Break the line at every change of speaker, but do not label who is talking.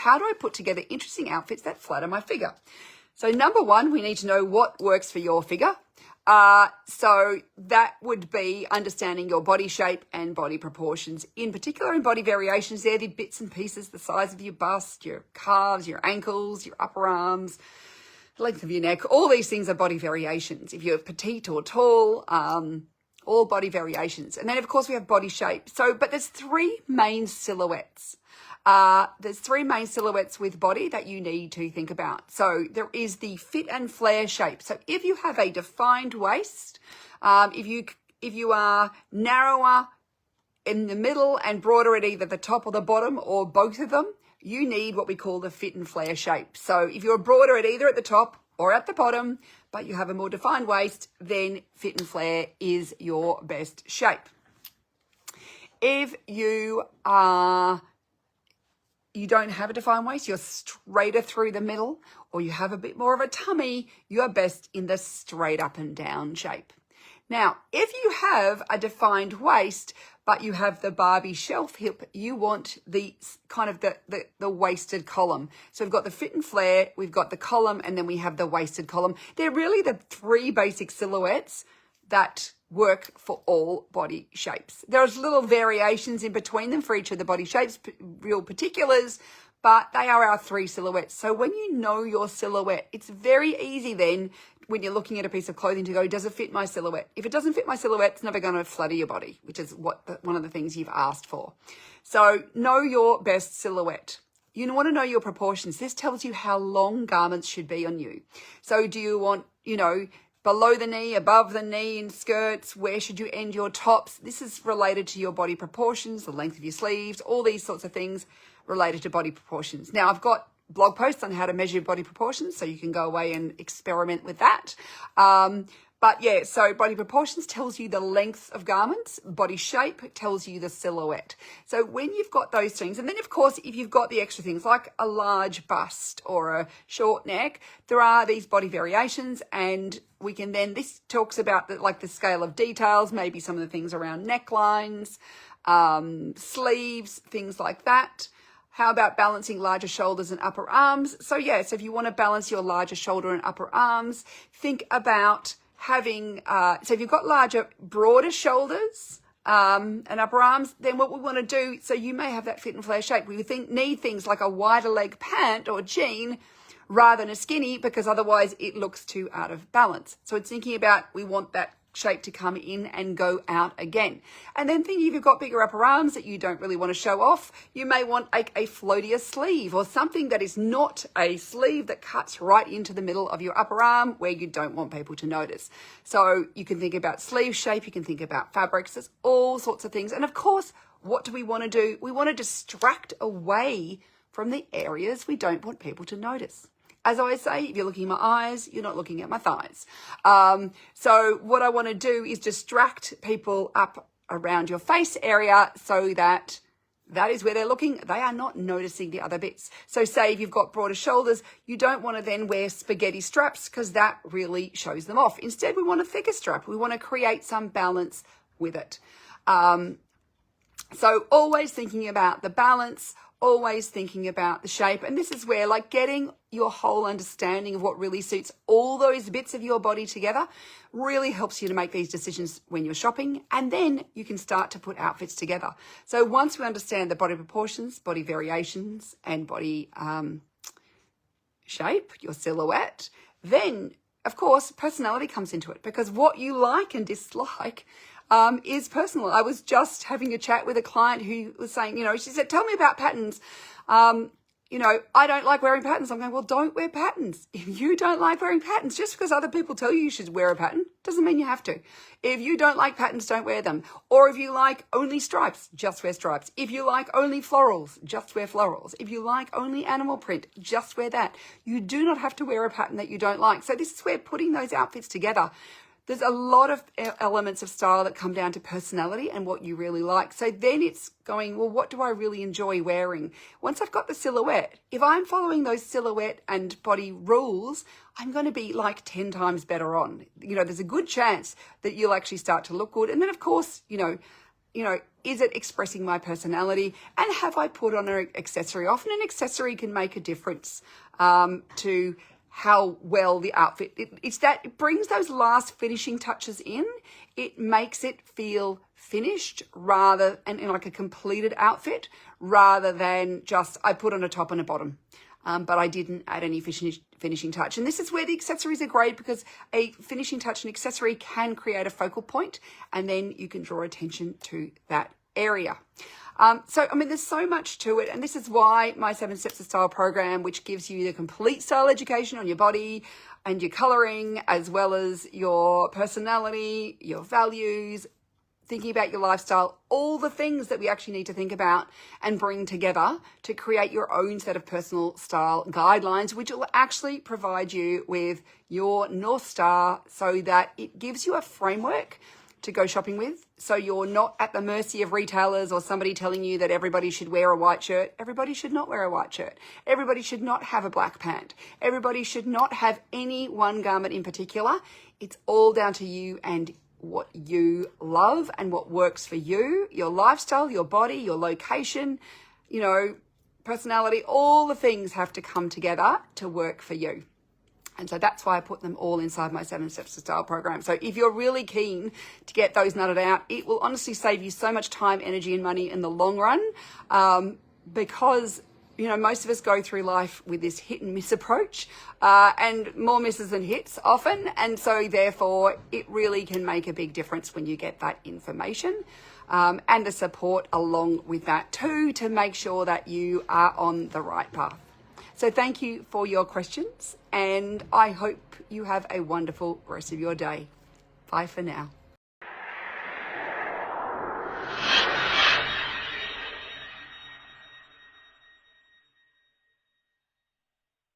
How do I put together interesting outfits that flatter my figure? So number one, we need to know what works for your figure. So that would be understanding your body shape and body proportions. In particular, in body variations, they're the bits and pieces, the size of your bust, your calves, your ankles, your upper arms, length of your neck. All these things are body variations. If you're petite or tall, all body variations. And then, of course, we have body shape. So, but there's three main silhouettes. There's three main silhouettes with body that you need to think about. So there is the fit and flare shape. So if you have a defined waist, if you are narrower in the middle and broader at either the top or the bottom or both of them, you need what we call the fit and flare shape. So if you're broader at either at the top or at the bottom, but you have a more defined waist, then fit and flare is your best shape. If you don't have a defined waist, you're straighter through the middle, or you have a bit more of a tummy, you're best in the straight up and down shape. Now, if you have a defined waist, but you have the Barbie shelf hip, you want the kind of the waisted column. So we've got the fit and flare, we've got the column, and then we have the waisted column. They're really the three basic silhouettes that work for all body shapes. There's little variations in between them for each of the body shapes, real particulars, but they are our three silhouettes. So when you know your silhouette, it's very easy then when you're looking at a piece of clothing to go, does it fit my silhouette? If it doesn't fit my silhouette, it's never going to flatter your body, which is one of the things you've asked for. So know your best silhouette. You want to know your proportions. This tells you how long garments should be on you. So do you want, below the knee, above the knee in skirts? Where should you end your tops? This is related to your body proportions, the length of your sleeves, all these sorts of things related to body proportions. Now, I've got blog posts on how to measure body proportions, so you can go away and experiment with that. But yeah, so body proportions tells you the length of garments. Body shape tells you the silhouette. So when you've got those things, and then of course, if you've got the extra things like a large bust or a short neck, there are these body variations, and we can then, this talks about the scale of details, maybe some of the things around necklines, sleeves, things like that. How about balancing larger shoulders and upper arms? So yeah, so if you want to balance your larger shoulder and upper arms, think about having, so if you've got broader shoulders and upper arms, then what we want to do, so you may have that fit and flare shape. We need things like a wider leg pant or jean rather than a skinny, because otherwise it looks too out of balance. So it's thinking about, we want that shape to come in and go out again. And then thinking, if you've got bigger upper arms that you don't really want to show off, you may want a floatier sleeve or something that is not a sleeve that cuts right into the middle of your upper arm where you don't want people to notice. So you can think about sleeve shape, you can think about fabrics, there's all sorts of things. And of course, what do we want to do? We want to distract away from the areas we don't want people to notice. As I always say, if you're looking at my eyes, you're not looking at my thighs. So what I want to do is distract people up around your face area so that is where they're looking. They are not noticing the other bits. So say if you've got broader shoulders, you don't want to then wear spaghetti straps because that really shows them off. Instead, we want a thicker strap. We want to create some balance with it. So always thinking about the balance, always thinking about the shape. And this is where getting your whole understanding of what really suits all those bits of your body together really helps you to make these decisions when you're shopping. And then you can start to put outfits together. So once we understand the body proportions, body variations, and body shape, your silhouette, then of course personality comes into it, because what you like and dislike is personal. I was just having a chat with a client who was saying, she said, tell me about patterns. I don't like wearing patterns. I'm going, well, don't wear patterns. If you don't like wearing patterns, just because other people tell you should wear a pattern, doesn't mean you have to. If you don't like patterns, don't wear them. Or if you like only stripes, just wear stripes. If you like only florals, just wear florals. If you like only animal print, just wear that. You do not have to wear a pattern that you don't like. So this is where putting those outfits together, there's a lot of elements of style that come down to personality and what you really like. So then it's going, well, what do I really enjoy wearing? Once I've got the silhouette, if I'm following those silhouette and body rules, I'm going to be 10 times better on. There's a good chance that you'll actually start to look good. And then, of course, Is it expressing my personality? And have I put on an accessory? Often an accessory can make a difference to how well the outfit, it brings those last finishing touches in. It makes it feel finished and in like a completed outfit, rather than just I put on a top and a bottom, but I didn't add any finishing touch. And this is where the accessories are great, because a finishing touch and accessory can create a focal point, and then you can draw attention to that area. So, I mean, there's so much to it, and this is why my 7 Steps of Style program, which gives you the complete style education on your body and your colouring, as well as your personality, your values, thinking about your lifestyle, all the things that we actually need to think about and bring together to create your own set of personal style guidelines, which will actually provide you with your North Star, so that it gives you a framework to go shopping with, so you're not at the mercy of retailers or somebody telling you that everybody should wear a white shirt. Everybody should not wear a white shirt. Everybody should not have a black pant. Everybody should not have any one garment in particular. It's all down to you and what you love and what works for you, your lifestyle, your body, your location, personality. All the things have to come together to work for you. And so that's why I put them all inside my 7 Steps to Style program. So if you're really keen to get those nutted out, it will honestly save you so much time, energy, and money in the long run, because, most of us go through life with this hit and miss approach, and more misses than hits often. And so therefore, it really can make a big difference when you get that information, and the support along with that too, to make sure that you are on the right path. So thank you for your questions, and I hope you have a wonderful rest of your day. Bye for now.